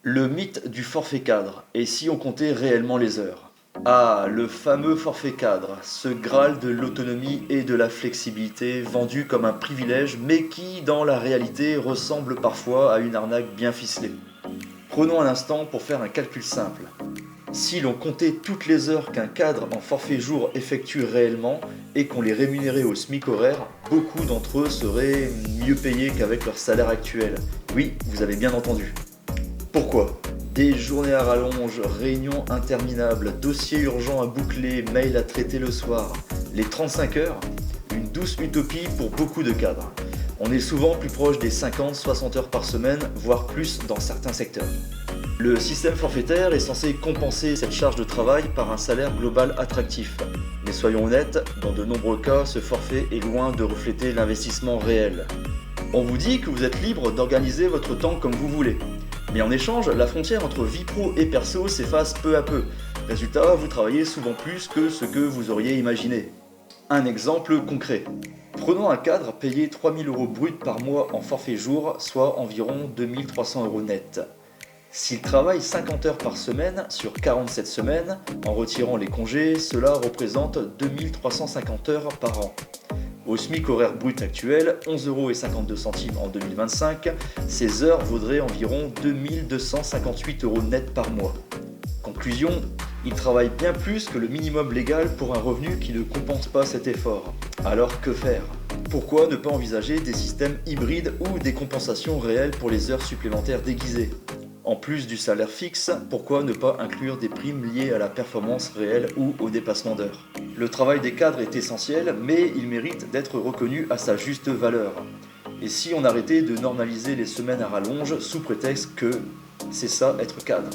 Le mythe du forfait cadre, et si on comptait réellement les heures? Ah, le fameux forfait cadre, ce graal de l'autonomie et de la flexibilité vendu comme un privilège, mais qui, dans la réalité, ressemble parfois à une arnaque bien ficelée. Prenons un instant pour faire un calcul simple. Si l'on comptait toutes les heures qu'un cadre en forfait jour effectue réellement et qu'on les rémunérait au SMIC horaire, beaucoup d'entre eux seraient mieux payés qu'avec leur salaire actuel. Oui, vous avez bien entendu. Pourquoi? Des journées à rallonge, réunions interminables, dossiers urgents à boucler, mails à traiter le soir. Les 35 heures? Une douce utopie pour beaucoup de cadres. On est souvent plus proche des 50-60 heures par semaine, voire plus dans certains secteurs. Le système forfaitaire est censé compenser cette charge de travail par un salaire global attractif. Mais soyons honnêtes, dans de nombreux cas, ce forfait est loin de refléter l'investissement réel. On vous dit que vous êtes libre d'organiser votre temps comme vous voulez. Mais en échange, la frontière entre vie pro et perso s'efface peu à peu. Résultat, vous travaillez souvent plus que ce que vous auriez imaginé. Un exemple concret. Prenons un cadre payé 3 000 € bruts par mois en forfait jour, soit environ 2 300 € net. S'il travaille 50 heures par semaine sur 47 semaines, en retirant les congés, cela représente 2 350 heures par an. Au SMIC horaire brut actuel, 11,52 € en 2025, ces heures vaudraient environ 2 258 € net par mois. Conclusion, il travaille bien plus que le minimum légal pour un revenu qui ne compense pas cet effort. Alors que faire? Pourquoi ne pas envisager des systèmes hybrides ou des compensations réelles pour les heures supplémentaires déguisées? En plus du salaire fixe, pourquoi ne pas inclure des primes liées à la performance réelle ou au dépassement d'heures? Le travail des cadres est essentiel, mais il mérite d'être reconnu à sa juste valeur. Et si on arrêtait de normaliser les semaines à rallonge sous prétexte que c'est ça être cadre?